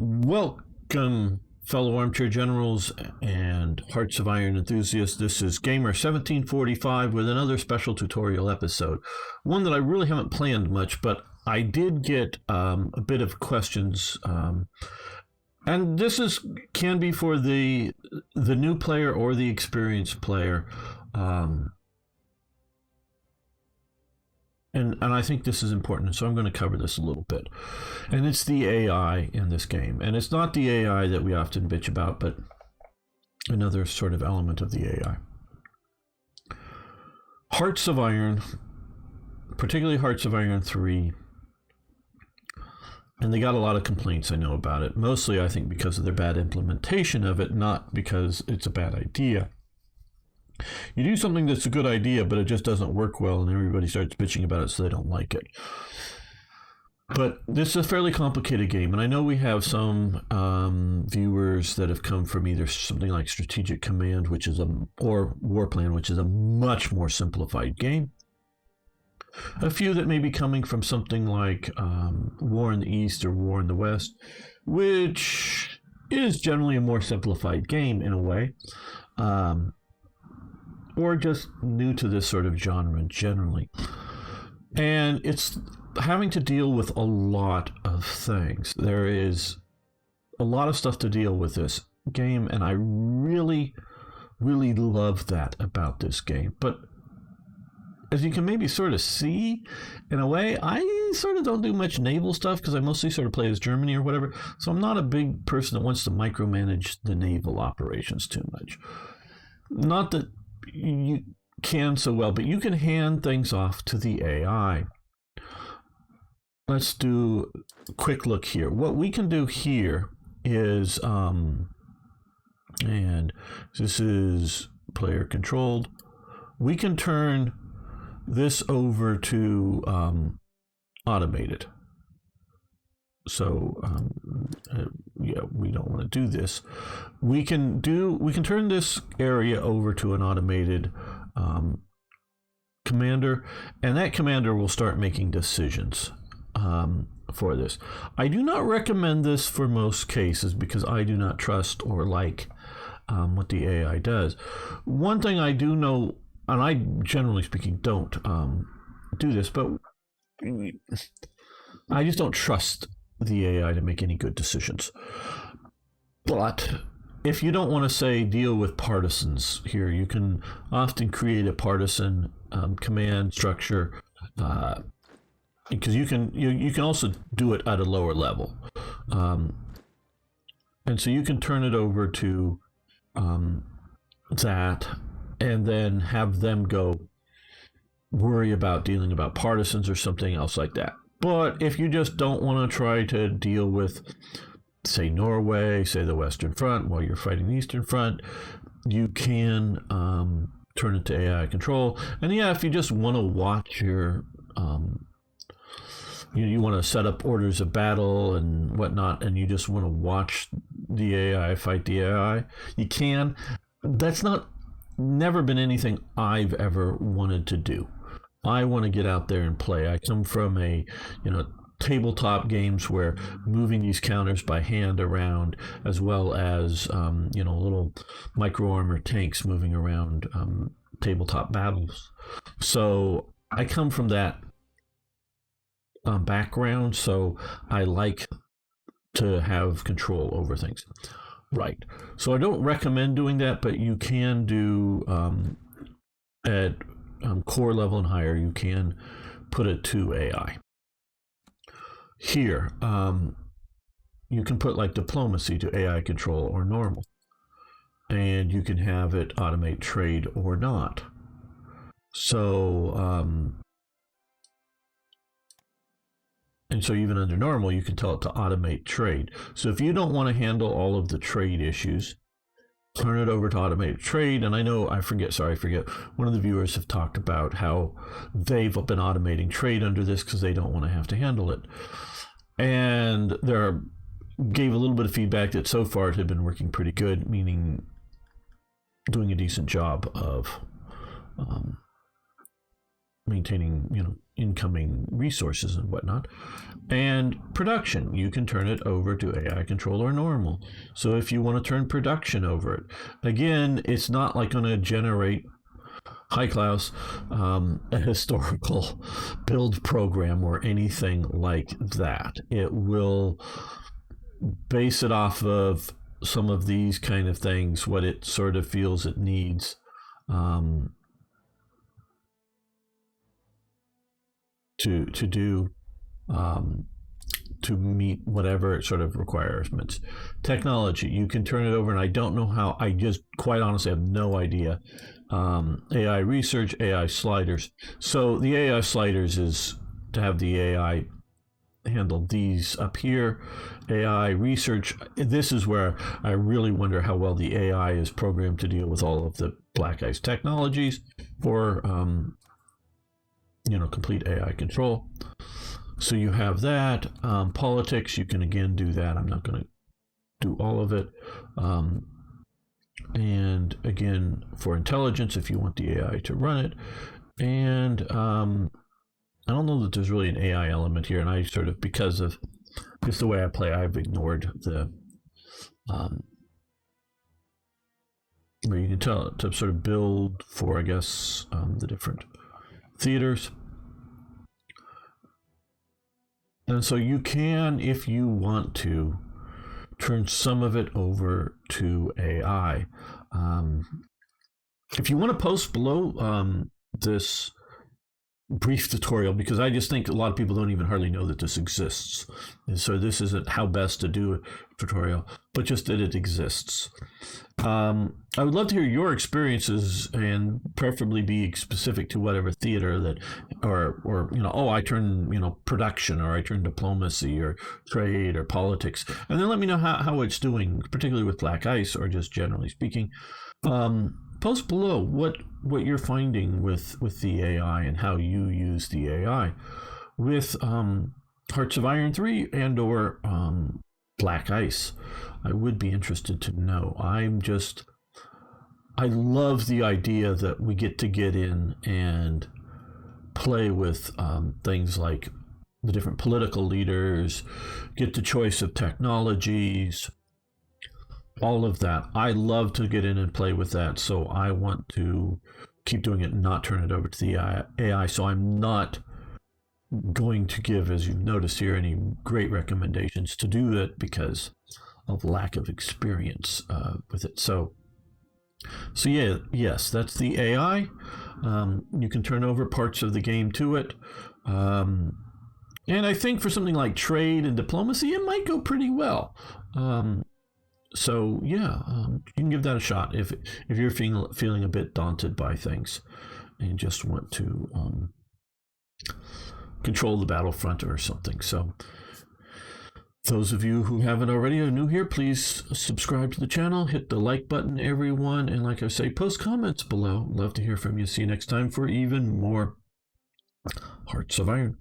Welcome, fellow armchair generals and Hearts of Iron enthusiasts. This is Gamer 1745 with another special tutorial episode. One that I really haven't planned much, but I did get a bit of questions. And this can be for the new player or the experienced player. And I think this is important, so I'm going to cover this a little bit. And it's the AI in this game. And it's not the AI that we often bitch about, but another sort of element of the AI. Hearts of Iron, particularly Hearts of Iron 3, and they got a lot of complaints, I know, about it. Mostly, I think, because of their bad implementation of it, not because it's a bad idea. You do something that's a good idea, but it just doesn't work well, and everybody starts bitching about it, so they don't like it. But this is a fairly complicated game, and I know we have some viewers that have come from either something like Strategic Command, or Warplan, which is a much more simplified game. A few that may be coming from something like War in the East or War in the West, which is generally a more simplified game in a way. Or just new to this sort of genre generally. And it's having to deal with a lot of things. There is a lot of stuff to deal with this game, and I really, really love that about this game. But as you can maybe sort of see, in a way, I sort of don't do much naval stuff because I mostly sort of play as Germany or whatever. So I'm not a big person that wants to micromanage the naval operations too much. Not that you can so well, but you can hand things off to the AI. Let's do a quick look here. What we can do here is, and this is player controlled, we can turn this over to automated. So yeah, we don't want to do this. We can turn this area over to an automated commander, and that commander will start making decisions for this. I do not recommend this for most cases because I do not trust or like what the AI does. One thing I do know, and I generally speaking don't do this, but I just don't trust the AI to make any good decisions. But if you don't want to, say, deal with partisans here, you can often create a partisan command structure, because you can also do it at a lower level, and so you can turn it over to that, and then have them go worry about dealing about partisans or something else like that. But if you just don't want to try to deal with, say, Norway, say the Western Front, while you're fighting the Eastern Front, you can turn it to AI control. And yeah, if you just want to watch your, you want to set up orders of battle and whatnot, and you just want to watch the AI fight the AI, you can. That's never been anything I've ever wanted to do. I want to get out there and play. I come from tabletop games where moving these counters by hand around, as well as little micro armor tanks moving around tabletop battles. So I come from that background, so I like to have control over things. Right. So I don't recommend doing that, but you can do at core level and higher, you can put it to AI. Here, you can put like diplomacy to AI control or normal, and you can have it automate trade or not. So, and so even under normal, you can tell it to automate trade. So if you don't want to handle all of the trade issues, turn it over to automated trade. And I forget, one of the viewers have talked about how they've been automating trade under this because they don't want to have to handle it. And gave a little bit of feedback that so far it had been working pretty good, meaning doing a decent job of maintaining, incoming resources and whatnot. And production, you can turn it over to AI control or normal. So if you want to turn production over it, again, it's not like going to generate, hi Klaus, a historical build program or anything like that. It will base it off of some of these kind of things, what it sort of feels it needs. To do, to meet whatever sort of requirements. Technology, you can turn it over, and I don't know how. I just quite honestly have no idea. AI research, AI sliders. So the AI sliders is to have the AI handle these up here. AI research, this is where I really wonder how well the AI is programmed to deal with all of the black ice technologies for complete AI control. So you have that. Politics, you can again do that. I'm not going to do all of it. And again, for intelligence, if you want the AI to run it. And I don't know that there's really an AI element here. And I sort of, because of just the way I play, I've ignored the where you can tell to sort of build for, I guess, the different theaters. And so you can, if you want to, turn some of it over to AI. If you want to post below this brief tutorial, because I just think a lot of people don't even hardly know that this exists. And so this isn't how best to do a tutorial, but just that it exists. I would love to hear your experiences, and preferably be specific to whatever theater that, or I turn production, or I turn diplomacy, or trade, or politics, and then let me know how it's doing, particularly with black ice, or just generally speaking. Post below what you're finding with the AI and how you use the AI with Hearts of Iron 3 and or Black Ice. I would be interested to know. I love the idea that we get in and play with things like the different political leaders, get the choice of technologies, all of that. I love to get in and play with that. So I want to keep doing it and not turn it over to the AI. So I'm not going to give, as you've noticed here, any great recommendations to do it because of lack of experience with it. So yeah, yes, that's the AI. You can turn over parts of the game to it. And I think for something like trade and diplomacy, it might go pretty well. So yeah, you can give that a shot if you're feeling a bit daunted by things and just want to control the battlefront or something. So those of you who haven't already are new here, please subscribe to the channel, hit the like button, everyone, and like I say, post comments below. Love to hear from you. See you next time for even more Hearts of Iron.